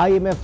IMF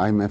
IMF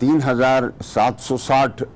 3,760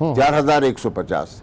4150।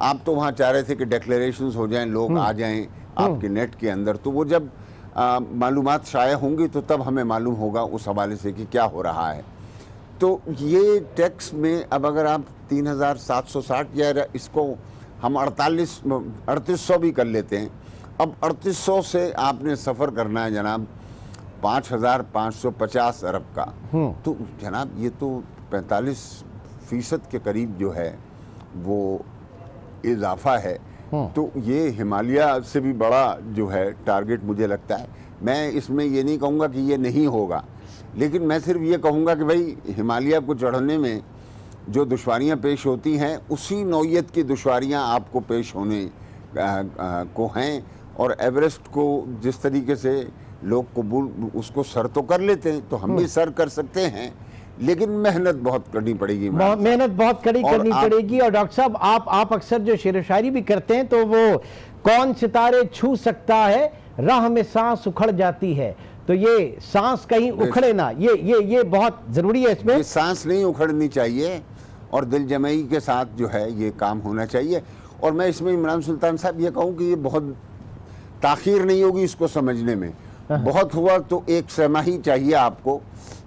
آپ تو وہاں چاہ رہے تھے کہ ڈیکلیریشنز ہو جائیں, لوگ آ جائیں آپ کے نیٹ کے اندر, تو وہ جب معلومات شائع ہوں گی تو تب ہمیں معلوم ہوگا اس حوالے سے کہ کیا ہو رہا ہے. تو یہ ٹیکس میں اب اگر آپ 3760 یا اس کو ہم 3800 بھی کر لیتے ہیں, اب 3800 سے آپ نے سفر کرنا ہے جناب 5550 ارب کا, تو جناب یہ تو 45% کے قریب جو ہے وہ اضافہ ہے. تو یہ ہمالیہ سے بھی بڑا جو ہے ٹارگٹ مجھے لگتا ہے. میں اس میں یہ نہیں کہوں گا کہ یہ نہیں ہوگا, لیکن میں صرف یہ کہوں گا کہ بھائی ہمالیہ کو چڑھنے میں جو دشواریاں پیش ہوتی ہیں اسی نوعیت کی دشواریاں آپ کو پیش ہونے کو ہیں, اور ایوریسٹ کو جس طریقے سے لوگ قبول اس کو سر تو کر لیتے ہیں تو ہم بھی سر کر سکتے ہیں, لیکن محنت بہت کرنی پڑے گی, محنت بہت کرنی پڑے گی. اور ڈاکٹر صاحب آپ اکثر جو شعر و شاعری بھی کرتے ہیں تو وہ کون ستارے چھو سکتا ہے, راہ میں سانس اکھڑ جاتی ہے, تو یہ سانس کہیں اکھڑے نہ, یہ بہت ضروری ہے. اس میں سانس نہیں اکھڑنی چاہیے اور دل جمعی کے ساتھ جو ہے یہ کام ہونا چاہیے. اور میں اس میں عمران سلطان صاحب یہ کہوں کہ یہ بہت تاخیر نہیں ہوگی اس کو سمجھنے میں, بہت ہوا تو 1 سماہی چاہیے آپ کو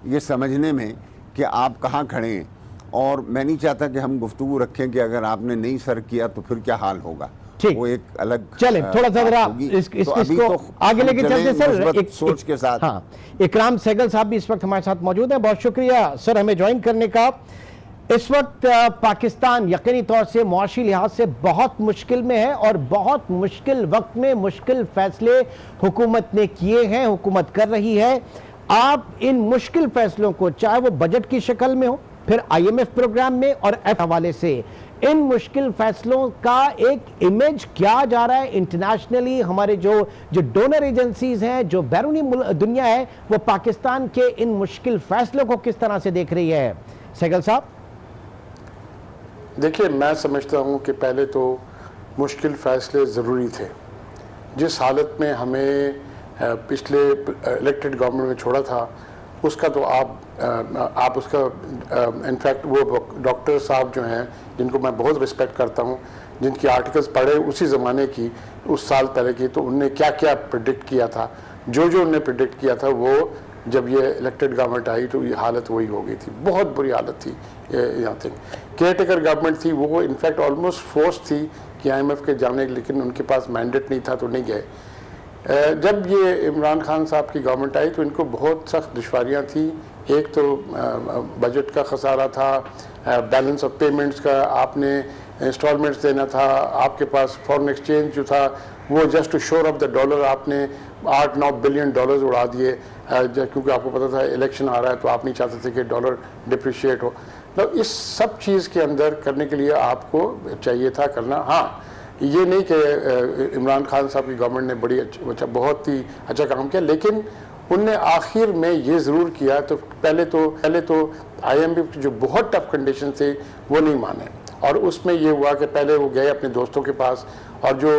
یہ سمجھنے میں کہ آپ کہاں کھڑے ہیں. اور میں نہیں چاہتا کہ ہم گفتگو رکھیں کہ اگر آپ نے نہیں سر کیا تو پھر کیا حال ہوگا, وہ ایک الگ چلیں تھوڑا سا ذرا اس کو آگے لے کے چلتے سر, ایک سوچ کے ساتھ. ہاں, اکرام سہگل صاحب بھی اس وقت ہمارے ساتھ موجود ہیں. بہت شکریہ سر ہمیں جوائن کرنے کا. اس وقت پاکستان یقینی طور سے معاشی لحاظ سے بہت مشکل میں ہے, اور بہت مشکل وقت میں مشکل فیصلے حکومت نے کیے ہیں, حکومت کر رہی ہے. آپ ان مشکل فیصلوں کو, چاہے وہ بجٹ کی شکل میں ہو, پھر IMF پروگرام میں, اور حوالے سے ان مشکل فیصلوں کا ایک امیج کیا جا رہا ہے انٹرنیشنلی, ہمارے جو ڈونر ایجنسیز ہیں, جو بیرونی دنیا ہے, وہ پاکستان کے ان مشکل فیصلوں کو کس طرح سے دیکھ رہی ہے؟ سہگل صاحب. دیکھیے, میں سمجھتا ہوں کہ پہلے تو مشکل فیصلے ضروری تھے. جس حالت میں ہمیں پچھلے الیکٹڈ گورنمنٹ میں چھوڑا تھا, اس کا تو آپ اس کا انفیکٹ وہ ڈاکٹر صاحب جو ہیں جن کو میں بہت رسپیکٹ کرتا ہوں, جن کی آرٹیکلز پڑھے اسی زمانے کی, اس سال پہلے کی, تو ان نے کیا کیا پریڈکٹ کیا تھا, جو انہوں نے پریڈکٹ کیا تھا, وہ جب یہ الیکٹڈ گورنمنٹ آئی تو یہ حالت وہی ہو گئی تھی. بہت بری حالت تھی. یہاں تک کیئر ٹیکر گورنمنٹ تھی, وہ انفیکٹ آلموسٹ فورس تھی کہ IMF کے جانے, لیکن ان کے پاس مینڈیٹ نہیں تھا تو نہیں گئے. جب یہ عمران خان صاحب کی گورنمنٹ آئی تو ان کو بہت سخت دشواریاں تھیں. ایک تو بجٹ کا خسارہ تھا, بیلنس آف پیمنٹس کا, آپ نے انسٹالمنٹس دینا تھا, آپ کے پاس فورن ایکسچینج جو تھا وہ جسٹ ٹو شور آف دا ڈالر آپ نے 8-9 بلین ڈالرز اڑا دیے, کیونکہ آپ کو پتا تھا الیکشن آ رہا ہے تو آپ نہیں چاہتے تھے کہ ڈالر ڈپریشیٹ ہو. تو اس سب چیز کے اندر کرنے کے لیے آپ کو چاہیے تھا کرنا. ہاں, یہ نہیں کہ عمران خان صاحب کی گورنمنٹ نے بہت ہی اچھا کام کیا, لیکن ان نے آخر میں یہ ضرور کیا. تو پہلے تو IMF جو بہت ٹف کنڈیشن تھے وہ نہیں مانے, اور اس میں یہ ہوا کہ پہلے وہ گئے اپنے دوستوں کے پاس, اور جو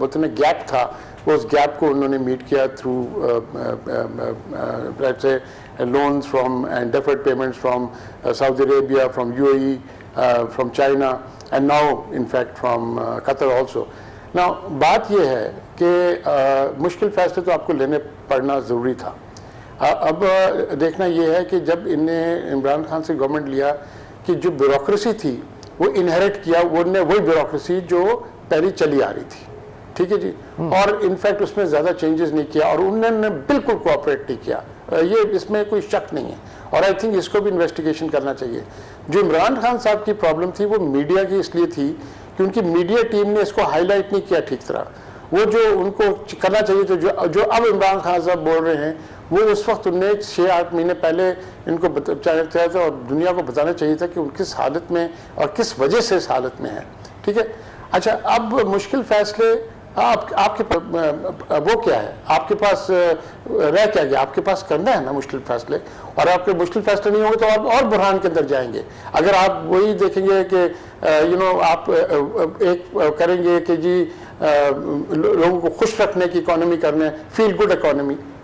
اتنے گیپ تھا اس گیپ کو انہوں نے میٹ کیا through loans from and deferred payments from Saudi Arabia, from UAE, from China, and now in fact from Qatar also. Now بات یہ ہے کہ مشکل فیصلے تو آپ کو لینے پڑنا ضروری تھا. اب دیکھنا یہ ہے کہ جب ان نے عمران خان سے گورنمنٹ لیا کہ جو بیوروکریسی تھی وہ انہیریٹ کیا, وہ نے وہی بیوروکریسی جو پہلی چلی آ رہی تھی. ٹھیک ہے جی, اور انفیکٹ اس میں زیادہ چینجز نہیں کیا, اور انہوں نے بالکل کوآپریٹ نہیں کیا. یہ اس میں کوئی شک نہیں ہے, اور آئی تھنک اس کو بھی انویسٹیگیشن کرنا چاہیے. جو عمران خان صاحب کی پرابلم تھی وہ میڈیا کی اس لیے تھی کہ ان کی میڈیا ٹیم نے اس کو ہائی لائٹ نہیں کیا ٹھیک طرح. وہ جو ان کو کرنا چاہیے تھا, جو اب عمران خان صاحب بول رہے ہیں, وہ اس وقت ان نے 6-8 مہینے پہلے ان کو بتانا چاہیے تھا, اور دنیا کو بتانا چاہیے تھا کہ ان کس حالت میں اور کس وجہ سے اس حالت میں ہیں. ٹھیک ہے. اچھا, اب مشکل فیصلے آپ کے وہ کیا ہے, آپ کے پاس رہ کیا گیا, آپ کے پاس کرنا ہے نا مشکل فیصلے, اور آپ کے مشکل فیصلے نہیں ہوں گے تو آپ اور بحران کے اندر جائیں گے. اگر آپ وہی دیکھیں گے کہ آپ ایک کریں گے کہ جی لوگوں کو خوش رکھنے کی اکانومی کرنے, فیل گڈ اکانومی,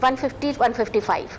150-155,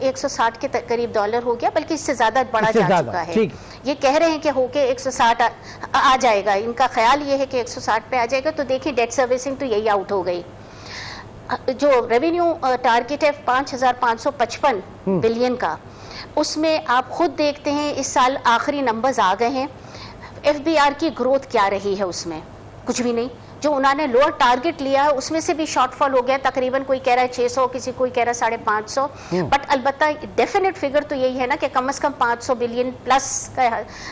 160 کے قریب ڈالر ہو گیا، بلکہ اس سے زیادہ بڑھا اس سے جا زیادہ، چکا ہے. ٹھیک. یہ کہہ رہے ہیں کہ ہو کے 160 آ جائے گا، ان کا خیال یہ ہے کہ 160 پہ آ جائے گا. تو دیکھیں ڈیٹ سروسنگ تو یہی آؤٹ ہو گئی. جو ریونیو ٹارگٹ ہے 5555 بلین کا، اس میں آپ خود دیکھتے ہیں اس سال آخری نمبرز آ گئے ہیں. ایف بی آر کی گروتھ کیا رہی ہے؟ اس میں کچھ بھی نہیں. جو انہوں نے لوور ٹارگٹ لیا ہے اس میں سے بھی شارٹ فال ہو گیا، تقریباً کوئی کہہ رہا ہے 600، کسی کوئی کہہ رہا ہے 550. بٹ البتہ ڈیفینیٹ فگر تو یہی ہے نا کہ کم از کم 500 بلین پلس کا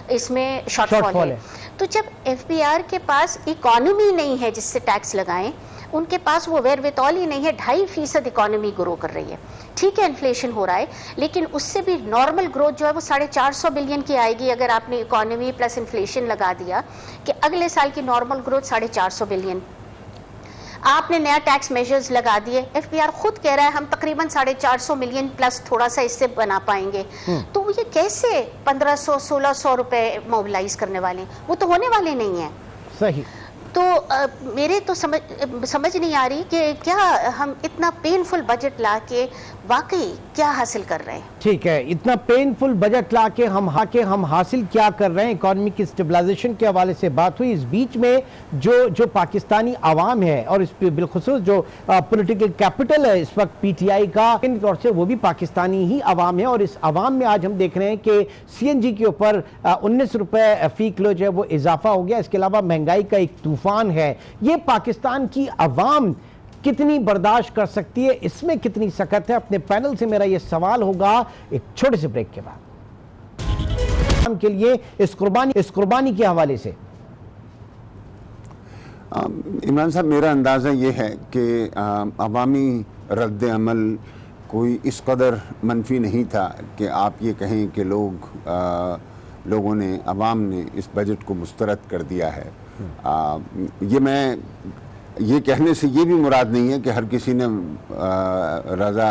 اس میں شارٹ فال ہے. تو جب ایف بی آر کے پاس اکانومی نہیں ہے جس سے ٹیکس لگائیں، ان کے پاس وہ ویر وتول ہی نہیں ہے. 2.5% اکانومی گرو کر رہی ہے. ٹھیک ہے انفلیشن ہو رہا ہے، لیکن اس سے بھی نارمل گروتھ جو ہے وہ 450 بلین کی آئے گی اگر آپ نے اکانومی پلس انفلیشن لگا دیا، کہ اگلے سال کی نارمل گروتھ 450 بلین. آپ نے نیا ٹیکس میجرز لگا دیے، ایف بی آر خود کہہ رہا ہے ہم تقریباً 450 ملین پلس تھوڑا سا اس سے بنا پائیں گے. تو یہ کیسے 1500 1600 روپے موبلائز کرنے والے ہیں؟ وہ تو ہونے والے نہیں ہیں. صحیح. تو میرے تو سمجھ نہیں آ رہی کہ کیا ہم اتنا پینفل بجٹ لا کے واقعی کیا حاصل کر رہے ہیں. ٹھیک ہے، اتنا پینفل بجٹ لا کے ہم حاصل کیا کر رہے ہیں. اکانومی کی اسٹیبلائزیشن کے حوالے سے بات ہوئی. اس بیچ میں جو پاکستانی عوام ہے اور اس پہ بالخصوص جو پولیٹیکل کیپٹل ہے اس وقت پی ٹی آئی کا، ان طور سے وہ بھی پاکستانی ہی عوام ہے. اور اس عوام میں آج ہم دیکھ رہے ہیں کہ سی این جی کے اوپر 19 روپے فی کلو جو ہے وہ اضافہ ہو گیا. اس کے علاوہ مہنگائی کا ایک طوفان ہے. یہ پاکستان کی عوام کتنی برداشت کر سکتی ہے؟ اس میں کتنی سخت ہے؟ اپنے پینل سے میرا یہ سوال ہوگا ایک چھوٹے سے بریک کے بعد. کے لیے اس قربانی کے حوالے سے عمران صاحب، میرا اندازہ یہ ہے کہ عوامی رد عمل کوئی اس قدر منفی نہیں تھا کہ آپ یہ کہیں کہ لوگوں نے، عوام نے اس بجٹ کو مسترد کر دیا ہے. یہ کہنے سے یہ بھی مراد نہیں ہے کہ ہر کسی نے رضا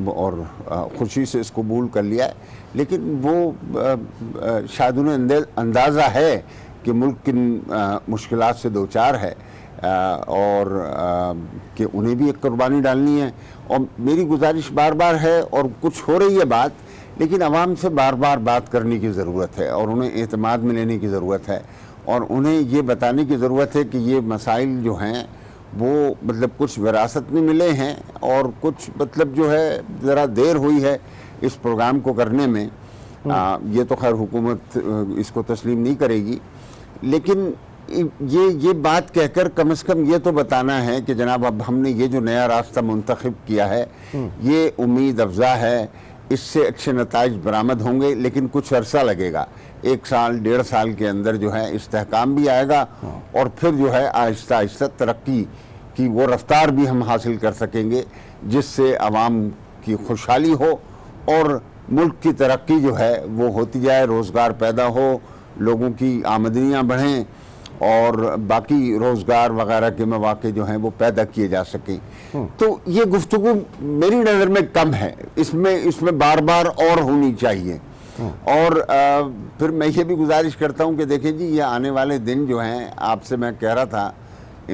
اور خوشی سے اس کو قبول کر لیا ہے، لیکن وہ شاید انہیں اندازہ ہے کہ ملک کن مشکلات سے دوچار ہے اور کہ انہیں بھی ایک قربانی ڈالنی ہے. اور میری گزارش بار بار ہے، اور کچھ ہو رہی ہے بات، لیکن عوام سے بار بار بات کرنے کی ضرورت ہے اور انہیں اعتماد میں لینے کی ضرورت ہے، اور انہیں یہ بتانے کی ضرورت ہے کہ یہ مسائل جو ہیں وہ مطلب کچھ وراثت میں ملے ہیں اور کچھ مطلب جو ہے ذرا دیر ہوئی ہے اس پروگرام کو کرنے میں. یہ تو خیر حکومت اس کو تسلیم نہیں کرے گی، لیکن یہ بات کہہ کر کم از کم یہ تو بتانا ہے کہ جناب اب ہم نے یہ جو نیا راستہ منتخب کیا ہے یہ امید افزا ہے، اس سے اچھے نتائج برآمد ہوں گے، لیکن کچھ عرصہ لگے گا. 1 سال 1.5 سال کے اندر جو ہے استحکام بھی آئے گا اور پھر جو ہے آہستہ آہستہ ترقی کی وہ رفتار بھی ہم حاصل کر سکیں گے جس سے عوام کی خوشحالی ہو اور ملک کی ترقی جو ہے وہ ہوتی جائے، روزگار پیدا ہو، لوگوں کی آمدنیاں بڑھیں اور باقی روزگار وغیرہ کے مواقع جو ہیں وہ پیدا کیے جا سکیں. تو یہ گفتگو میری نظر میں کم ہے، اس میں بار بار اور ہونی چاہیے. اور پھر میں یہ بھی گزارش کرتا ہوں کہ دیکھیں جی، یہ آنے والے دن جو ہیں، آپ سے میں کہہ رہا تھا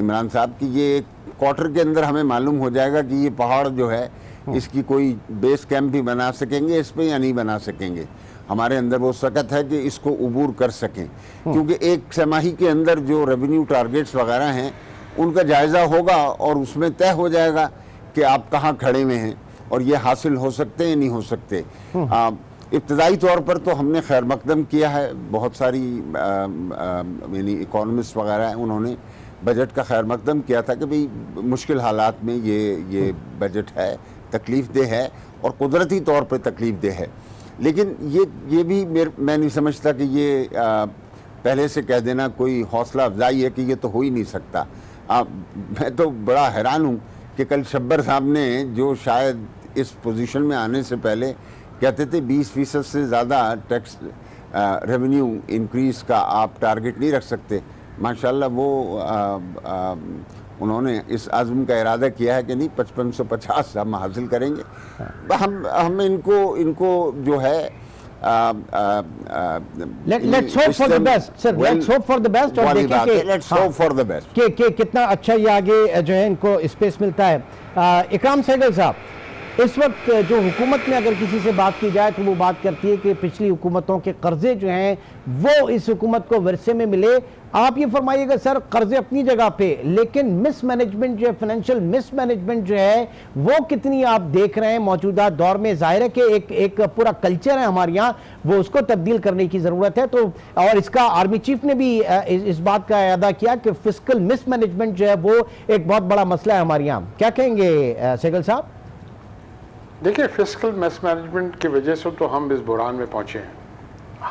عمران صاحب کہ یہ ایک کوارٹر کے اندر ہمیں معلوم ہو جائے گا کہ یہ پہاڑ جو ہے اس کی کوئی بیس کیمپ بھی بنا سکیں گے اس پہ یا نہیں بنا سکیں گے. ہمارے اندر وہ سکت ہے کہ اس کو عبور کر سکیں، کیونکہ ایک سماہی کے اندر جو ریونیو ٹارگیٹس وغیرہ ہیں ان کا جائزہ ہوگا اور اس میں طے ہو جائے گا کہ آپ کہاں کھڑے ہوئے ہیں اور یہ حاصل ہو سکتے یا نہیں ہو سکتے. ابتدائی طور پر تو ہم نے خیر مقدم کیا ہے، بہت ساری یعنی اکانومسٹ وغیرہ ہیں انہوں نے بجٹ کا خیر مقدم کیا تھا کہ بھئی مشکل حالات میں یہ بجٹ ہے، تکلیف دہ ہے اور قدرتی طور پر تکلیف دہ ہے. لیکن یہ بھی میں نہیں سمجھتا کہ یہ پہلے سے کہہ دینا کوئی حوصلہ افزائی ہے کہ یہ تو ہو ہی نہیں سکتا. میں تو بڑا حیران ہوں کہ کل شبر صاحب نے جو شاید اس پوزیشن میں آنے سے پہلے کہتے تھے 20% سے زیادہ ٹیکس ریونیو انکریز کا آپ ٹارگٹ نہیں رکھ سکتے، ماشاءاللہ وہ انہوں نے اس عزم کا ارادہ کیا ہے کہ نہیں 5550 ہم حاصل کریں گے. ہم ان کو جو ہے let's hope for the best sir, let's hope for the best اور دیکھیں let's hope for the best کہ کتنا اچھا یہ آگے جو ہے ان کو اسپیس ملتا ہے. اکرام سہگل صاحب، اس وقت جو حکومت میں اگر کسی سے بات کی جائے تو وہ بات کرتی ہے کہ پچھلی حکومتوں کے قرضے جو ہیں وہ اس حکومت کو ورثے میں ملے. آپ یہ فرمائیے گا سر, قرضے اپنی جگہ پہ, لیکن مس مینجمنٹ جو ہے, فائنینشیل مس مینجمنٹ جو ہے وہ کتنی آپ دیکھ رہے ہیں موجودہ دور میں؟ ظاہر ہے کہ ایک پورا کلچر ہے ہمارے یہاں, وہ اس کو تبدیل کرنے کی ضرورت ہے. تو اور اس کا آرمی چیف نے بھی اس بات کا اعادہ کیا کہ فسکل مس مینجمنٹ جو ہے وہ ایک بہت بڑا مسئلہ ہے ہمارے یہاں. کیا کہیں گے سہگل صاحب؟ دیکھیں, فسکل مس مینجمنٹ کی وجہ سے تو ہم اس بحران میں پہنچے ہیں.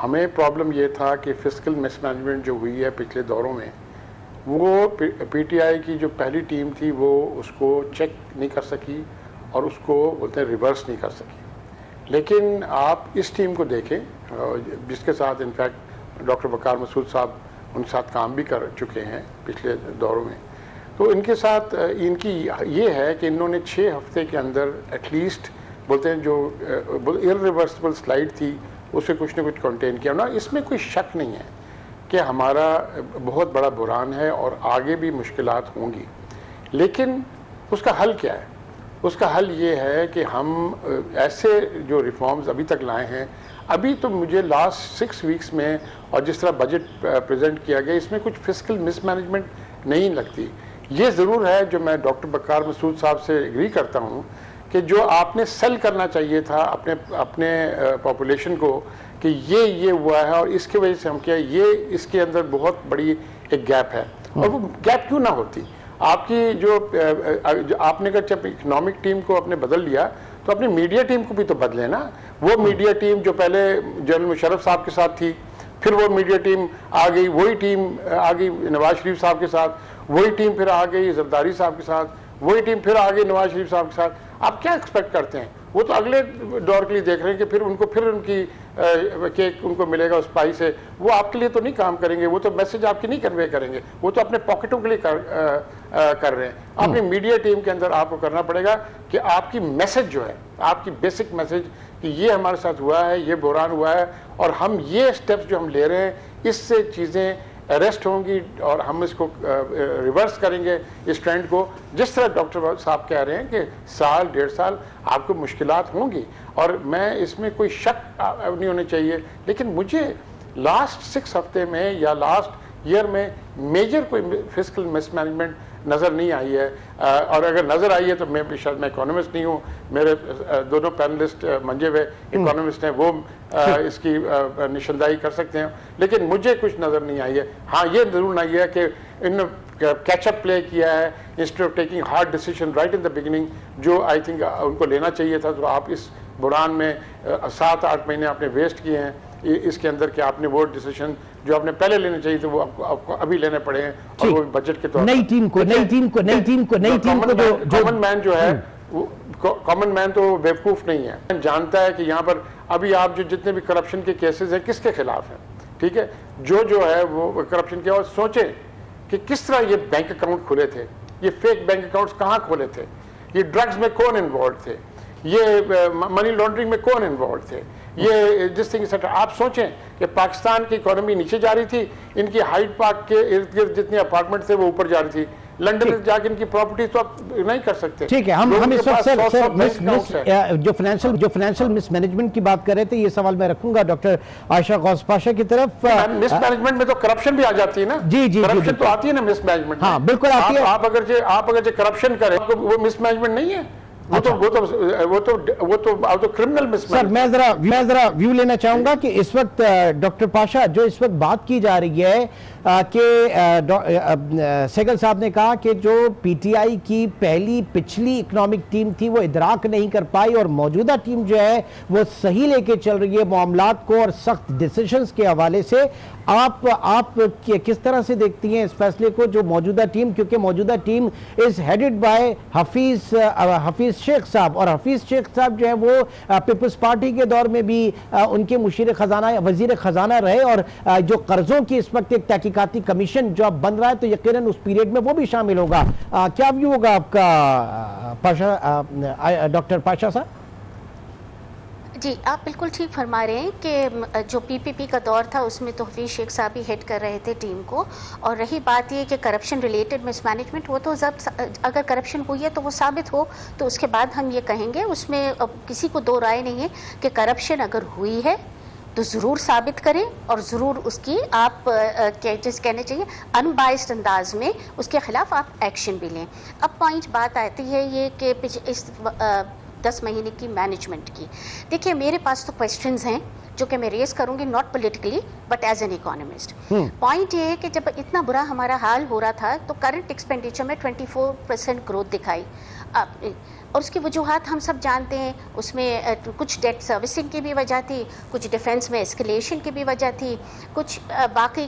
ہمیں پرابلم یہ تھا کہ فسکل مس مینجمنٹ جو ہوئی ہے پچھلے دوروں میں, وہ پی ٹی آئی کی جو پہلی ٹیم تھی وہ اس کو چیک نہیں کر سکی اور اس کو بولتے ہیں ریورس نہیں کر سکی. لیکن آپ اس ٹیم کو دیکھیں جس کے ساتھ انفیکٹ ڈاکٹر وقار مسعود صاحب ان کے ساتھ کام بھی کر چکے ہیں پچھلے دوروں میں, تو ان کے ساتھ ان کی یہ ہے کہ انہوں نے 6 ہفتے کے اندر ایٹ لیسٹ بولتے ہیں جو irreversible سلائیڈ تھی اسے کچھ نہ کچھ کنٹین کیا نا. اس میں کوئی شک نہیں ہے کہ ہمارا بہت بڑا بحران ہے اور آگے بھی مشکلات ہوں گی, لیکن اس کا حل کیا ہے؟ اس کا حل یہ ہے کہ ہم ایسے جو ریفارمز ابھی تک لائے ہیں, ابھی تو مجھے لاسٹ 6 ویکس میں اور جس طرح بجٹ پریزنٹ کیا گیا اس میں کچھ فسکل مس مینجمنٹ نہیں لگتی. یہ ضرور ہے جو میں ڈاکٹر وقار مسعود صاحب سے ایگری کرتا ہوں کہ جو آپ نے سیل کرنا چاہیے تھا اپنے پاپولیشن کو کہ یہ ہوا ہے اور اس کی وجہ سے ہم کیا, یہ اس کے اندر بہت بڑی ایک گیپ ہے. اور وہ گیپ کیوں نہ ہوتی؟ آپ کی جو آپ نے اگر جب اکنامک ٹیم کو آپ نے بدل لیا تو اپنی میڈیا ٹیم کو بھی تو بدلے نا. وہ میڈیا ٹیم جو پہلے جنرل مشرف صاحب کے ساتھ تھی, پھر وہ میڈیا ٹیم آ گئی, وہی ٹیم آ گئی نواز شریف صاحب کے ساتھ, وہی ٹیم پھر آ گئی زرداری صاحب کے ساتھ, وہی ٹیم پھر آ گئی نواز شریف صاحب کے ساتھ. آپ کیا ایکسپیکٹ کرتے ہیں؟ وہ تو اگلے دور کے لیے دیکھ رہے ہیں کہ پھر ان کی کیک ان کو ملے گا اس پائی سے. وہ آپ کے لیے تو نہیں کام کریں گے, وہ تو میسج آپ کی نہیں کنوے کریں گے, وہ تو اپنے پاکٹوں کے لیے کر رہے ہیں. اپنی میڈیا ٹیم کے اندر آپ کو کرنا پڑے گا کہ آپ کی میسج جو ہے, آپ کی بیسک میسج کہ یہ ہمارے ساتھ ہوا ہے, یہ بحران ہوا ہے اور ہم یہ اسٹیپس جو ہم لے رہے ہیں اس سے چیزیں اریسٹ ہوں گی اور ہم اس کو ریورس کریں گے اس ٹرینڈ کو. جس طرح ڈاکٹر صاحب کہہ رہے ہیں کہ 1.5 سال آپ کو مشکلات ہوں گی اور میں اس میں کوئی شک نہیں ہونے چاہیے, لیکن مجھے لاسٹ 6 ہفتے میں یا لاسٹ ایئر میں میجر کوئی فسکل مس مینجمنٹ نظر نہیں آئی ہے. اور اگر نظر آئی ہے تو میں شاید میں اکانومسٹ نہیں ہوں, میرے دونوں پینلسٹ منجے ہوئے اکانومسٹ ہیں, وہ اس کی نشاندہی کر سکتے ہیں, لیکن مجھے کچھ نظر نہیں آئی ہے. ہاں یہ ضرور نہیں ہے کہ ان نے کیچ اپ پلے کیا ہے instead of taking hard decision right in the beginning, جو آئی تھنک ان کو لینا چاہیے تھا. تو آپ اس بحران میں 7-8 مہینے آپ نے ویسٹ کیے ہیں اس کے اندر کہ آپ نے وہ ڈیسیشن جو آپ نے پہلے لینے چاہیے تھے وہ آپ کو ابھی لینے پڑے ہیں, اور وہ بجٹ کے طور پر نئی ٹیم کو کامن مین جو ہے, کامن مین تو بیوقوف نہیں ہے, جانتا ہے کہ یہاں پر ابھی آپ جو جتنے بھی کرپشن کے کیسز ہیں کس کے خلاف ہیں, ٹھیک ہے, جو ہے وہ کرپشن کیا, اور سوچیں کہ کس طرح یہ بینک اکاؤنٹ کھلے تھے, یہ فیک بینک اکاؤنٹس کہاں کھولے تھے, یہ ڈرگز میں کون انوالوڈ تھے, یہ منی لانڈرنگ میں کون انوالوڈ تھے, یہ جس طرح سے آپ سوچیں کہ پاکستان کی اکانومی نیچے جا رہی تھی, ان کی ہائیڈ پارک کے ارد گرد جتنے اپارٹمنٹ تھے وہ اوپر جا رہی تھی, لنڈن میں جا کے ان کی پراپرٹیز تو آپ نہیں کر سکتے. ٹھیک ہے, ہم اس وقت جو فائنینشیل مس مینجمنٹ کی بات کر رہے تھے, یہ سوال میں رکھوں گا ڈاکٹر عائشہ غوث پاشا کی طرف. مس مینجمنٹ میں تو کرپشن بھی آ جاتی ہے نا, جی کرپشن تو آتی ہے نا مس مینجمنٹ. ہاں بالکل آتی ہے. آپ اگر کرپشن کریں وہ مس مینجمنٹ نہیں ہے, وہ تو کرمنل مس مینجمنٹ. سر میں ذرا ویو لینا چاہوں گا کہ اس وقت ڈاکٹر پاشا جو اس وقت بات کی جا رہی ہے کہ سہگل صاحب نے کہا کہ جو پی ٹی آئی کی پچھلی اکنامک ٹیم تھی وہ ادراک نہیں کر پائی اور موجودہ ٹیم جو ہے وہ صحیح لے کے چل رہی ہے معاملات کو اور سخت ڈیسیشنز کے حوالے سے. آپ کس طرح سے دیکھتی ہیں اس فیصلے کو جو موجودہ ٹیم, کیونکہ موجودہ team is headed by Hafeez شیخ صاحب, اور حفیظ شیخ صاحب جو ہے وہ پیپلز پارٹی کے دور میں بھی ان کے وزیر خزانہ رہے, اور جو قرضوں کی اس وقت ایک تحقیقاتی کمیشن جو اب بن رہا ہے تو یقیناً اس پیریڈ میں وہ بھی شامل ہوگا. کیا ویو ہوگا آپ کا ڈاکٹر پاشا صاحب؟ جی آپ بالکل ٹھیک فرما رہے ہیں کہ جو پی پی پی کا دور تھا اس میں تو حفیظ شیخ صاحب ہی ہیڈ کر رہے تھے ٹیم کو، اور رہی بات یہ کہ کرپشن ریلیٹڈ مس مینجمنٹ، وہ تو جب اگر کرپشن ہوئی ہے تو وہ ثابت ہو تو اس کے بعد ہم یہ کہیں گے، اس میں کسی کو دو رائے نہیں ہے کہ کرپشن اگر ہوئی ہے تو ضرور ثابت کریں اور ضرور اس کی آپ جیسے کہنے چاہیے ان بائسڈ انداز میں اس کے خلاف آپ ایکشن بھی لیں۔ اب پوائنٹ بات آتی ہے یہ کہ اس 10 مہینے کی مینجمنٹ کی، دیکھیے میرے پاس تو کویسچنز ہیں جو کہ میں ریز کروں گی، not politically but as an economist. Point یہ ہے کہ جب اتنا برا ہمارا حال ہو رہا تھا تو کرنٹ ایکسپینڈیچر میں 24% گروتھ دکھائی، اور اس کی وجوہات ہم سب جانتے ہیں، اس میں کچھ ڈیٹ سروسنگ کی بھی وجہ تھی، کچھ ڈیفنس میں اسکلیشن کی بھی وجہ تھی، کچھ باقی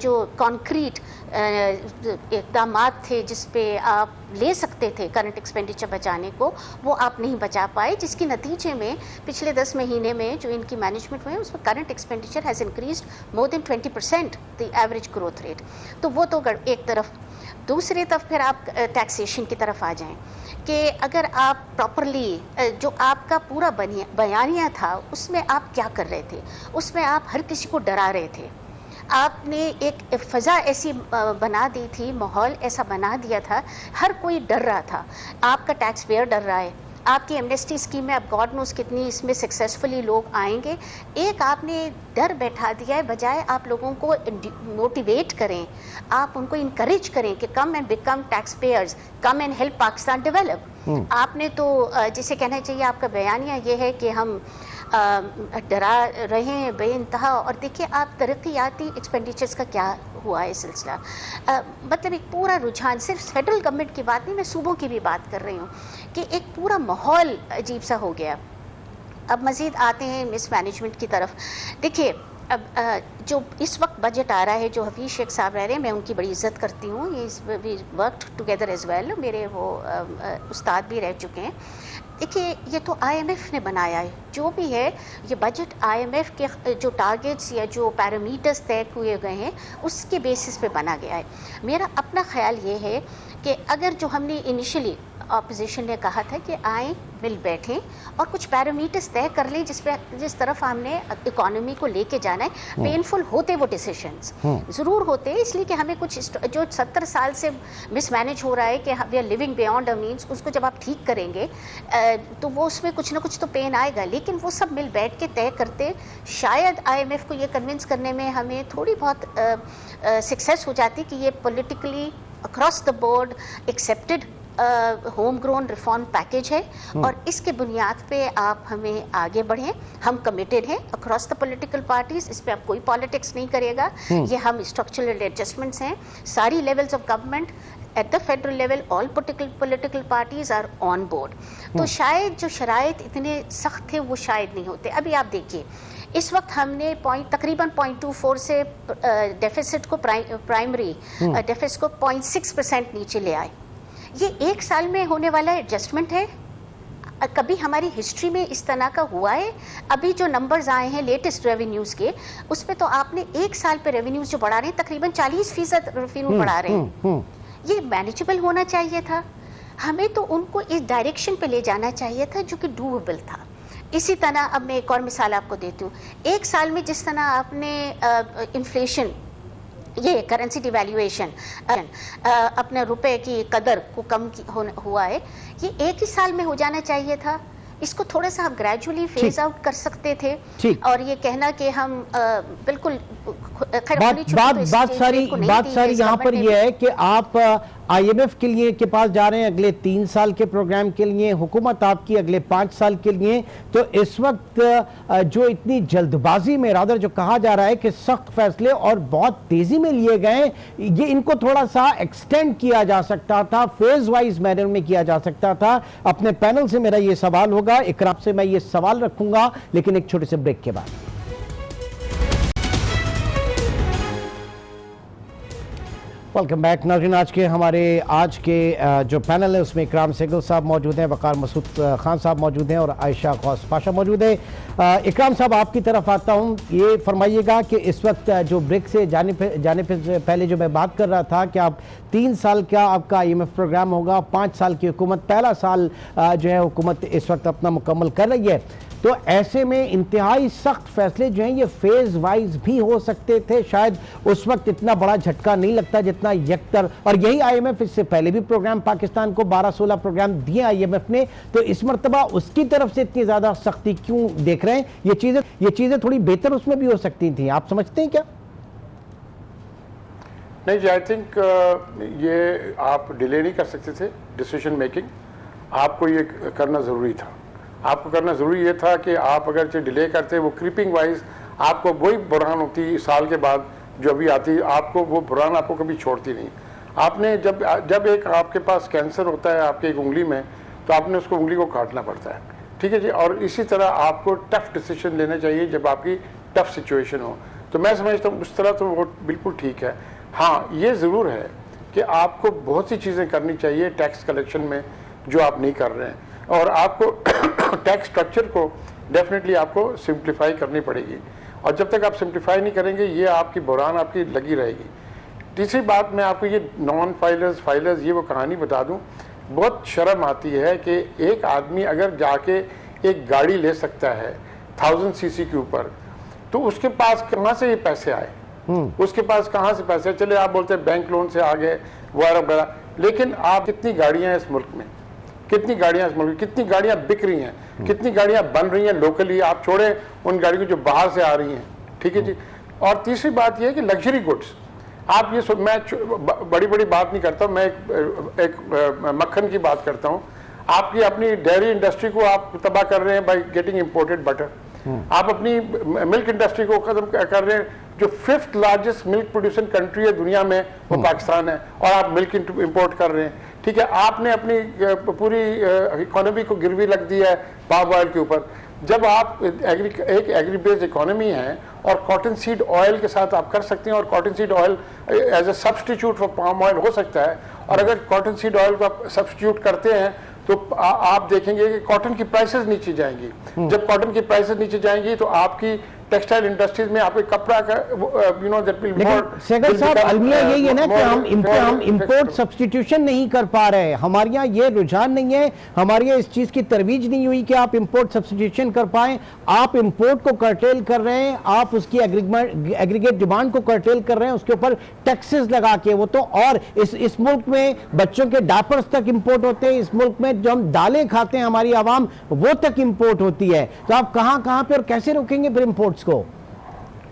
جو کانکریٹ اقدامات تھے جس پہ آپ لے سکتے تھے کرنٹ ایکسپینڈیچر بچانے کو، وہ آپ نہیں بچا پائے، جس کی نتیجے میں پچھلے 10 مہینے میں جو ان کی مینجمنٹ ہوئی اس میں current expenditure has increased more than 20% the average growth rate. تو وہ تو ایک طرف، دوسری طرف پھر آپ ٹیکسیشن کی طرف آ جائیں کہ اگر آپ پراپرلی جو آپ کا پورا بیانیہ تھا اس میں آپ کیا کر رہے تھے، اس میں آپ ہر کسی کو ڈرا رہے تھے، آپ نے ایک فضا ایسی بنا دی تھی، ماحول ایسا بنا دیا تھا، ہر کوئی ڈر رہا تھا، آپ کا ٹیکس پیئر ڈر رہا ہے، آپ کی ایمنیسٹی اسکیم میں اب گاڈ نوز کتنی اس میں سکسیزفلی لوگ آئیں گے، ایک آپ نے ڈر بیٹھا دیا ہے، بجائے آپ لوگوں کو موٹیویٹ کریں، آپ ان کو انکریج کریں کہ come and become tax payers, come and help Pakistan develop. آپ نے تو جسے کہنا چاہیے آپ کا بیانیہ یہ ہے کہ ہم ڈرا رہے ہیں بے انتہا، اور دیکھیے آپ ترقیاتی ایکسپینڈیچرز کا کیا ہوا ہے سلسلہ، مطلب ایک پورا رجحان، صرف فیڈرل گورنمنٹ کی بات نہیں، میں صوبوں کی بھی بات کر رہی ہوں کہ ایک پورا ماحول عجیب سا ہو گیا۔ اب مزید آتے ہیں مس مینجمنٹ کی طرف، دیکھیے اب جو اس وقت بجٹ آ رہا ہے، جو حفیظ شیخ صاحب رہ رہے ہیں، میں ان کی بڑی عزت کرتی ہوں، وی ورکڈ ٹوگیدر ایز ویل، میرے وہ استاد بھی رہ چکے ہیں۔ دیکھیے یہ تو آئی ایم ایف نے بنایا ہے، جو بھی ہے یہ بجٹ آئی ایم ایف کے جو ٹارگیٹس یا جو پیرامیٹرز طے ہوئے گئے ہیں اس کے بیسس پہ بنا گیا ہے۔ میرا اپنا خیال یہ ہے کہ اگر جو ہم نے انیشلی اپوزیشن نے کہا تھا کہ آئیں مل بیٹھیں اور کچھ پیرامیٹرز طے کر لیں جس طرف ہم نے اکانومی کو لے کے جانا ہے، پینفل ہوتے وہ ڈیسیشنز ضرور ہوتے ہیں، اس لیے کہ ہمیں کچھ جو 70 سال سے مس مینیج ہو رہا ہے کہ we are living beyond a means, اس کو جب آپ ٹھیک کریں گے تو وہ اس میں کچھ نہ کچھ تو پین آئے گا، لیکن وہ سب مل بیٹھ کے طے کرتے شاید آئی ایم ایف کو یہ کنونس کرنے میں ہمیں تھوڑی بہت سکسیس ہو جاتی کہ یہ politically across the board accepted home grown reform package ہے، اور اس کے بنیاد پہ آپ ہمیں آگے بڑھیں، ہم کمیٹیڈ ہیں اکراس دا پولیٹیکل پارٹیز، اس پہ اب کوئی پالیٹکس نہیں کرے گا، یہ ہم اسٹرکچرل ایڈجسٹمنٹس ہیں، ساری levels of government at the federal level all political parties are on board, تو شاید جو شرائط اتنے سخت تھے وہ شاید نہیں ہوتے۔ ابھی آپ دیکھیے اس وقت ہم نے تقریباً 0.24 سے ڈیفیسٹ کو پرائمری ڈیفیسٹ کو 0.6% نیچے لے آئے، یہ ایک سال میں ہونے والا ایڈجسٹمنٹ ہے، کبھی ہماری ہسٹری میں اس طرح کا ہوا ہے؟ ابھی جو نمبرز آئے ہیں لیٹسٹ ریونیوز کے، اس پہ تو آپ نے ایک سال پہ ریونیوز جو بڑھا رہے ہیں تقریباً 40% ریونیو بڑھا رہے ہیں، یہ مینیجبل ہونا چاہیے تھا، ہمیں تو ان کو اس ڈائریکشن پہ لے جانا چاہیے تھا جو کہ ڈویبل تھا۔ اسی طرح اب میں ایک اور مثال آپ کو دیتی ہوں، ایک سال میں جس طرح آپ نے انفلیشن، یہ کرنسی ڈیویلیویشن، اپنے روپے کی قدر کو کم ہوا ہے، یہ ایک ہی سال میں ہو جانا چاہیے تھا، اس کو تھوڑا سا آپ گریجولی فیز آؤٹ کر سکتے تھے، اور یہ کہنا کہ ہم بالکل بات ساری یہاں پر یہ ہے کہ آپ آئی ایم ایف کے لیے کے پاس جا رہے ہیں اگلے 3 سال کے پروگرام کے لیے، حکومت آپ کی اگلے 5 سال کے لیے، تو اس وقت جو اتنی جلد بازی میں رادر جو کہا جا رہا ہے کہ سخت فیصلے اور بہت تیزی میں لیے گئے، یہ ان کو تھوڑا سا ایکسٹینڈ کیا جا سکتا تھا، فیز وائز مینر میں کیا جا سکتا تھا۔ اپنے پینل سے میرا یہ سوال ہوگا، اکرام سے میں یہ سوال رکھوں گا، لیکن ایک چھوٹے سے بریک کے بعد۔ ویلکم بیک ناظرین، آج کے جو پینل ہے اس میں اکرام سہگل صاحب موجود ہیں، وقار مسعود خان صاحب موجود ہیں، اور عائشہ غوث پاشا موجود ہے۔ اکرام صاحب آپ کی طرف آتا ہوں، یہ فرمائیے گا کہ اس وقت جو بریک سے جانے پہلے جو میں بات کر رہا تھا کہ آپ 3 سال کا آپ کا آئی ایم ایف پروگرام ہوگا، 5 سال کی حکومت، پہلا سال جو ہے حکومت اس وقت اپنا مکمل کر رہی ہے، تو ایسے میں انتہائی سخت فیصلے جو ہیں یہ فیز وائز بھی ہو سکتے تھے. شاید اس وقت اتنا بڑا جھٹکا نہیں لگتا جتنا یکتر, اور یہی آئی ایم ایف اس سے پہلے بھی پروگرام پاکستان کو 12-16 پروگرام دیے آئی ایم ایف نے, تو اس مرتبہ اس کی طرف سے اتنی زیادہ سختی کیوں دیکھ رہے ہیں؟ یہ چیزیں تھوڑی بہتر اس میں بھی ہو سکتی تھیں, آپ سمجھتے ہیں کیا؟ نہیں جی, آئی تھنک یہ آپ ڈیلے نہیں کر سکتے تھے ڈیسیشن میکنگ. آپ کو یہ کرنا ضروری تھا. آپ کو کرنا ضروری یہ تھا کہ آپ اگرچہ ڈیلے کرتے, وہ کریپنگ وائز آپ کو وہی بحران ہوتی سال کے بعد جو ابھی آتی, آپ کو وہ بحران آپ کو کبھی چھوڑتی نہیں. آپ نے جب ایک آپ کے پاس کینسر ہوتا ہے آپ کے ایک انگلی میں, تو آپ نے اس کو انگلی کو کاٹنا پڑتا ہے, ٹھیک ہے جی. اور اسی طرح آپ کو ٹف ڈیسیشن لینا چاہیے جب آپ کی ٹف سچویشن ہو. تو میں سمجھتا ہوں اس طرح تو وہ بالکل ٹھیک ہے. ہاں یہ ضرور ہے کہ آپ کو بہت سی چیزیں کرنی چاہیے ٹیکس کلیکشن میں جو آپ نہیں کر رہے ہیں, اور آپ کو ٹیکس سٹرکچر کو ڈیفینیٹلی آپ کو سمپلیفائی کرنی پڑے گی, اور جب تک آپ سمپلیفائی نہیں کریں گے یہ آپ کی بحران آپ کی لگی رہے گی. تیسری بات میں آپ کو یہ نان فائلرز یہ وہ کہانی بتا دوں. بہت شرم آتی ہے کہ ایک آدمی اگر جا کے ایک گاڑی لے سکتا ہے 1000 cc کے اوپر, تو اس کے پاس کہاں سے یہ پیسے آئے؟ اس کے پاس کہاں سے پیسے؟ چلے آپ بولتے ہیں بینک لون سے آگے وغیرہ وغیرہ, لیکن آپ کتنی گاڑیاں ہیں اس ملک میں, کتنی گاڑیاں اس ملک میں, کتنی گاڑیاں بک رہی ہیں, کتنی گاڑیاں بن رہی ہیں لوکلی, آپ چھوڑیں ان گاڑیوں کو جو باہر سے آ رہی ہیں, ٹھیک ہے جی. اور تیسری بات یہ ہے کہ لگژری گڈس, آپ یہ میں بڑی بات نہیں کرتا ہوں, میں ایک مکھن کی بات کرتا ہوں. آپ کی اپنی ڈیری انڈسٹری کو آپ تباہ کر رہے ہیں بائی گیٹنگ امپورٹڈ بٹر. آپ اپنی ملک انڈسٹری کو ختم کر رہے ہیں. جو 5th لارجسٹ ملک پروڈیوسنگ کنٹری ہے دنیا میں وہ پاکستان ہے, اور آپ ملک امپورٹ کر رہے ہیں, ٹھیک ہے. آپ نے اپنی پوری اکانومی کو گروی رکھ دی ہے پام آئل کے اوپر. جب آپ ایک ایگری بیس اکانومی ہے اور کاٹن سیڈ آئل کے ساتھ آپ کر سکتے ہیں, اور cotton seed oil as a substitute for palm oil ہو سکتا ہے, اور اگر کاٹن سیڈ آئل کو آپ سبسٹیچیوٹ کرتے ہیں تو آپ دیکھیں گے کہ کاٹن کی پرائسز نیچے جائیں گی. جب کاٹن کی پرائسز نیچے جائیں گی تو آپ کی ٹیکسٹائل انڈسٹریز میں آپ کے کپڑا کا سیگر صاحب المیہ یہی ہے نا کہ ہم امپورٹ سبسٹیٹیوشن نہیں کر پا رہے. ہمارے یہاں یہ رجحان نہیں ہے, ہمارے یہاں اس چیز کی ترویج نہیں ہوئی کہ آپ امپورٹ سبسٹیٹیوشن کر پائیں. آپ امپورٹ کو کرٹیل کر رہے ہیں, آپ اس کی ایگریگیٹ ڈیمانڈ کو کرٹیل کر رہے ہیں, اس کے اوپر ٹیکسز لگا کے. وہ تو اور اس ملک میں بچوں کے ڈائپرز تک امپورٹ ہوتے ہیں, اس ملک میں جو ہم دالیں کھاتے ہیں ہماری عوام وہ تک امپورٹ ہوتی ہے. تو آپ کہاں پہ اور کیسے روکیں گے پھر امپورٹس کو؟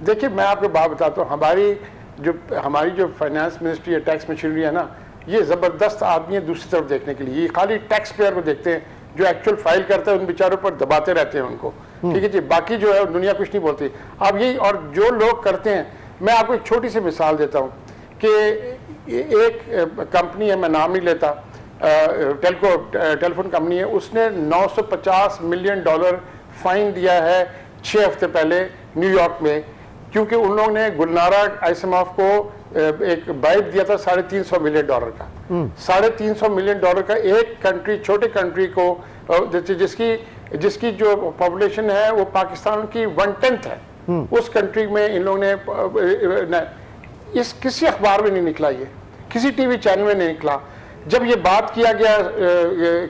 دیکھیے میں آپ کو بات بتاتا ہوں, ہماری جو فائنانس منسٹری ہے, ٹیکس مشینری ہے نا, یہ زبردست آدمی ہے دوسری طرف دیکھنے کے لیے. یہ خالی ٹیکس پیئر کو دیکھتے ہیں, جو ایکچوئل فائل کرتا ہے ان بیچاروں پر دباتے رہتے ہیں ان کو, ٹھیک ہے جی. باقی جو ہے دنیا کچھ نہیں بولتی. اب یہی, اور جو لوگ کرتے ہیں, میں آپ کو ایک چھوٹی سی مثال دیتا ہوں کہ ایک کمپنی ہے, میں نام نہیں لیتا, ٹیلیفون کمپنی ہے, اس نے $950 ملین فائن دیا ہے 6 ہفتے پہلے نیو یارک میں, کیونکہ ان لوگوں نے گلنارا آئسماف کو ایک بائٹ دیا تھا $350 ملین کا. $350 ملین کا ایک کنٹری, چھوٹے کنٹری کو, جس کی جو پاپولیشن ہے وہ پاکستان کی 1/10 ہے, اس کنٹری میں ان لوگوں نے, کسی اخبار میں نہیں نکلا, یہ کسی ٹی وی چینل میں نہیں نکلا. جب یہ بات کیا گیا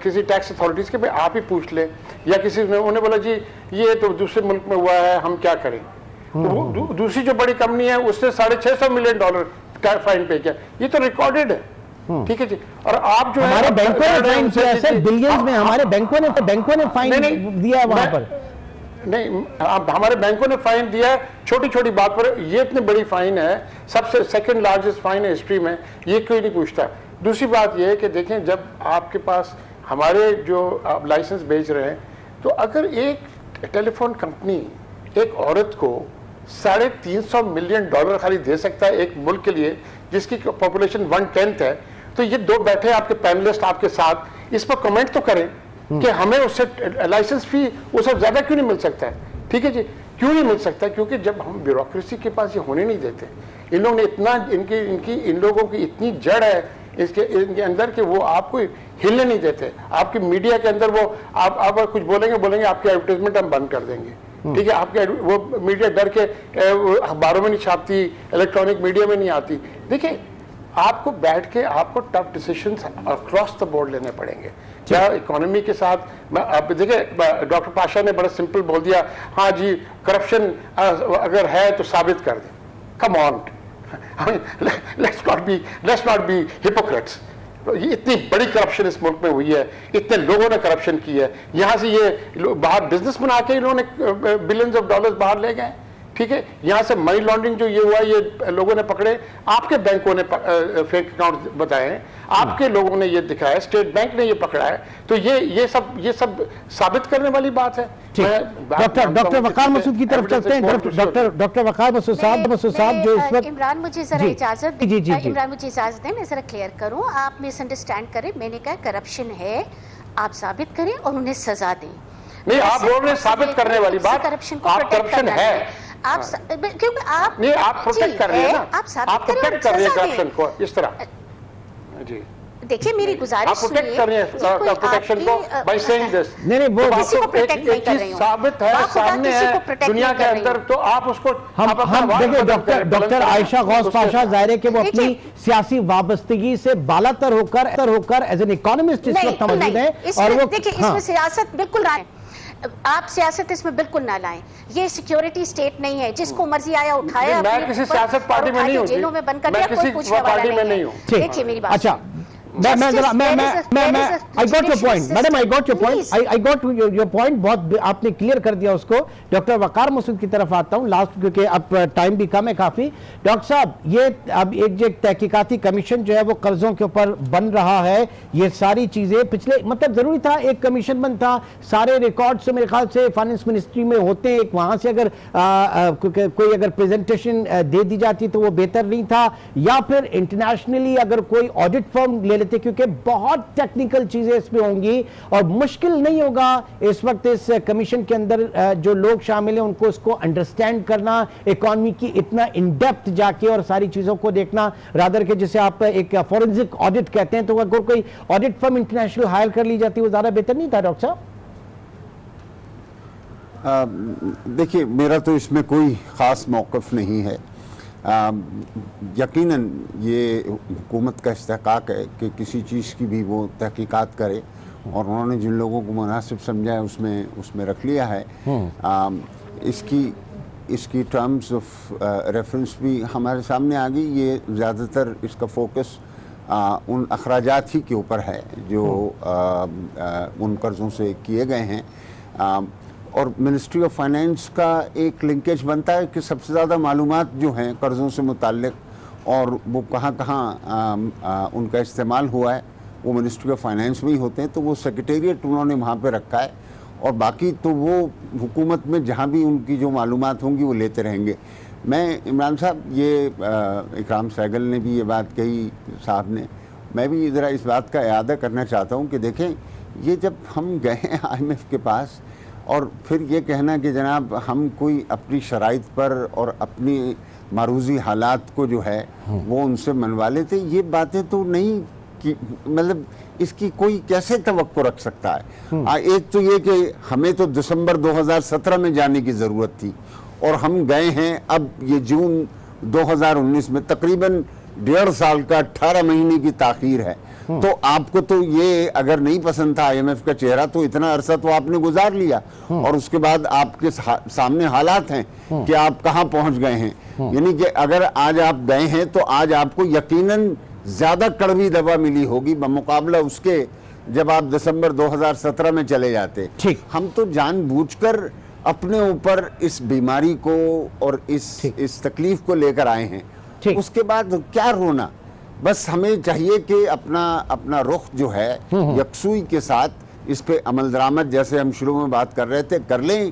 کسی ٹیکس اتھارٹیز کے, آپ ہی پوچھ لیں, یا کسی نے, انہوں نے بولا جی یہ تو دوسرے ملک میں ہوا ہے, ہم کیا کریں. دوسری جو بڑی کمپنی ہے اس نے $650 ملین فائن پے کیا. یہ تو ریکارڈڈ ہے, ٹھیک ہے جی. اور آپ جو ہمارے بینکوں نے فائن کیا ہے, بلینز میں ہمارے بینکوں نے فائن دیا ہے وہاں پر. نہیں, ہمارے بینکوں نے فائن دیا ہے چھوٹی چھوٹی بات پر. یہ اتنی بڑی فائن ہے, سب سے 2nd لارجسٹ فائن ہے ہسٹری میں, یہ کوئی نہیں پوچھتا. دوسری بات یہ ہے کہ دیکھیں, جب آپ کے پاس ہمارے جو آپ لائسنس بیچ رہے ہیں, تو اگر ایک ٹیلی فون کمپنی ایک عورت کو $350 ملین خالی دے سکتا ہے ایک ملک کے لیے جس کی پاپولیشن 1/10 ہے, تو یہ دو بیٹھے آپ کے پینلسٹ آپ کے ساتھ, اس پر کمنٹ تو کریں کہ ہمیں اس سے لائسنس فی اس سے زیادہ کیوں نہیں مل سکتا ہے, ٹھیک ہے جی. کیوں نہیں مل سکتا؟ کیونکہ جب ہم بیوروکریسی کے پاس یہ ہونے نہیں دیتے, ان لوگوں نے اتنا, ان لوگوں کی اتنی جڑ ہے ان کے اندر کہ وہ آپ کو ہلنے نہیں دیتے. آپ کی میڈیا کے اندر وہ آپ کچھ بولیں گے آپ کی ایڈورٹائزمنٹ ہم بند کر دیں گے, ٹھیک ہے. آپ کے وہ میڈیا ڈر کے اخباروں میں نہیں چھاپتی, الیکٹرانک میڈیا میں نہیں آتی. دیکھیں آپ کو بیٹھ کے آپ کو tough decisions across the board لینے پڑیں گے. کیا اکانومی کے ساتھ آپ دیکھیں ڈاکٹر پاشا نے بڑا سمپل بول دیا, ہاں جی کرپشن اگر ہے تو ثابت کر دیں. کم آن, لیٹس ناٹ بی ہپوکریٹس. اتنی بڑی کرپشن اس ملک میں ہوئی ہے, اتنے لوگوں نے کرپشن کی ہے, یہاں سے یہ باہر بزنس بنا کے انہوں نے بلینز آف ڈالرز باہر لے گئے, ٹھیک ہے. یہاں سے منی لانڈرنگ جو یہ ہوا یہ لوگوں نے پکڑے, آپ کے بینکوں نے فیک اکاؤنٹ بتائے ہیں, آپ کے لوگوں نے یہ دکھایا, اسٹیٹ بینک نے یہ پکڑا ہے, تو یہ سب ثابت کرنے والی بات ہے. ڈاکٹر وقار مسعود کی طرف چلتے ہیں. ڈاکٹر وقار مسعود صاحب جو اس وقت عمران مجھے ذرا اجازت عمران مجھے اجازت دیں, میں ذرا کلیئر کروں. آپ مس انڈرسٹینڈ کریں, میں نے کہا کرپشن ہے, آپ ثابت کریں اور انہیں سزا دیں. نہیں, آپ بول رہے ہیں ثابت کرنے والی بات, آپ کرپشن ہے, کیونکہ آپ نہیں آپ پروٹیکٹ کر رہے ہیں نا, آپ پروٹیکٹ کر رہے ہیں کرپشن کو اس طرح. جی دیکھیے میری گزارش پروٹیکٹ کر رہے ہیں پروٹیکشن کو بائی سیئنگ دس. نہیں وہ کسی کو پروٹیکٹ نہیں کر رہی ہوں, ثابت ہے, سامنے ہے دنیا کے اندر, تو آپ اس کو ہم دیکھیں ڈاکٹر عائشہ غوث پاشا ظاہر ہے کہ وہ اپنی سیاسی وابستگی سے بالا تر ہو کر ایز این اکانومسٹ اس وقت موجود ہیں. اور وہ دیکھیں اس میں سیاست بالکل رائے, آپ سیاست اس میں بالکل نہ لائیں. یہ سیکیورٹی سٹیٹ نہیں ہے جس کو مرضی آیا اٹھایا. میں کسی سیاست پارٹی میں نہیں ہوں, جیلوں میں بند کر دیا, کوئی پوچھنے والا نہیں ہے. دیکھیے میری بات. اچھا I got your point, madam. I got your point. I got your point. بہت آپ نے کلیئر کر دیا اس کو. ڈاکٹر وقار مسعود کی طرف آتا ہوں لاسٹ, کیونکہ اب ٹائم بھی کم ہے کافی. ڈاکٹر صاحب, یہ اب ایک تحقیقاتی کمیشن جو ہے وہ قرضوں کے اوپر بن رہا ہے. یہ ساری چیزیں پچھلے مطلب ضروری تھا ایک کمیشن بنتا, سارے ریکارڈ سے میرے خیال سے فائنانس منسٹری میں ہوتے ہیں, وہاں سے اگر کوئی اگر پریزنٹیشن دے دی جاتی تو وہ بہتر نہیں تھا, یا پھر انٹرنیشنلی اگر کوئی آڈٹ فرم لے لیتے, کیونکہ بہت ٹیکنیکل چیزیں اس میں ہوں گی اور مشکل نہیں ہوگا اس وقت اس کمیشن کے اندر جو لوگ شامل ہیں ان کو اس کو انڈرسٹینڈ کرنا, اکانومی کی اتنا ان ڈیپتھ جا کے اور ساری چیزوں کو دیکھنا, رادر کہ جسے آپ ایک فورنزک آڈٹ کہتے ہیں, تو اگر کوئی آڈٹ فرم انٹرنیشنل ہائر کر لی جاتی وہ زیادہ بہتر نہیں تھا. ڈاکٹر صاحب دیکھیے میرا تو اس میں کوئی خاص موقف نہیں ہے. یقیناً یہ حکومت کا استحقاق ہے کہ کسی چیز کی بھی وہ تحقیقات کرے, اور انہوں نے جن لوگوں کو مناسب سمجھا ہے اس میں رکھ لیا ہے. اس کی ٹرمز آف ریفرنس بھی ہمارے سامنے آ گئی. یہ زیادہ تر اس کا فوکس ان اخراجات ہی کے اوپر ہے جو ان قرضوں سے کیے گئے ہیں, اور منسٹری آف فائنینس کا ایک لنکیج بنتا ہے کہ سب سے زیادہ معلومات جو ہیں قرضوں سے متعلق اور وہ کہاں ان کا استعمال ہوا ہے وہ منسٹری آف فائنینس میں ہی ہوتے ہیں, تو وہ سیکریٹریٹ انہوں نے وہاں پہ رکھا ہے, اور باقی تو وہ حکومت میں جہاں بھی ان کی جو معلومات ہوں گی وہ لیتے رہیں گے. میں عمران صاحب, یہ اکرام سہگل نے بھی یہ بات کہی صاحب نے, میں بھی ذرا اس بات کا اعادہ کرنا چاہتا ہوں کہ دیکھیں یہ جب ہم گئے ہیں IMF کے پاس, اور پھر یہ کہنا کہ جناب ہم کوئی اپنی شرائط پر اور اپنی معروضی حالات کو جو ہے وہ ان سے منوا لیتے, یہ باتیں تو نہیں کہ مطلب اس کی کوئی کیسے توقع رکھ سکتا ہے. ایک تو یہ کہ ہمیں تو دسمبر 2017 میں جانے کی ضرورت تھی, اور ہم گئے ہیں اب یہ جون 2019 میں, تقریباً 1.5 سال کا 18 مہینے کی تاخیر ہے. تو آپ کو تو یہ اگر نہیں پسند تھا IMF کا چہرہ تو اتنا عرصہ تو آپ نے گزار لیا, اور اس کے بعد آپ کے سامنے حالات ہیں کہ آپ کہاں پہنچ گئے ہیں. یعنی کہ اگر آج آپ گئے ہیں تو آج آپ کو یقیناً زیادہ کڑوی دوا ملی ہوگی بمقابلہ اس کے جب آپ دسمبر 2017 میں چلے جاتے. ہم تو جان بوجھ کر اپنے اوپر اس بیماری کو اور اس تکلیف کو لے کر آئے ہیں. اس کے بعد کیا رونا, بس ہمیں چاہیے کہ اپنا رخ جو ہے یکسوئی کے ساتھ اس پہ عمل درآمد, جیسے ہم شروع میں بات کر رہے تھے, کر لیں.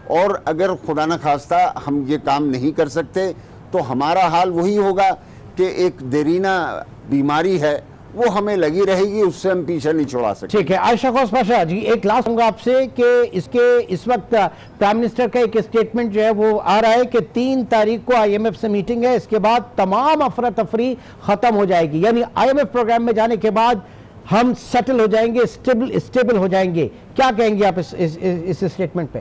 اور اگر خدا نہ خواستہ ہم یہ کام نہیں کر سکتے تو ہمارا حال وہی ہوگا کہ ایک دیرینہ بیماری ہے وہ ہمیں لگی رہے گی, اس سے ہم پیچھے نہیں چھوڑا سکتے. ٹھیک ہے. عائشہ غوث پاشا جی, ایک لاسٹ ہوں گا آپ سے کہ اس وقت پرائم منسٹر کا ایک اسٹیٹمنٹ جو ہے وہ آ رہا ہے کہ 3 تاریخ کو IMF سے میٹنگ ہے, اس کے بعد تمام افراتفری ختم ہو جائے گی, یعنی IMF پروگرام میں جانے کے بعد ہم سیٹل ہو جائیں گے, اسٹیبل ہو جائیں گے. کیا کہیں گے آپ اس اسٹیٹمنٹ پہ؟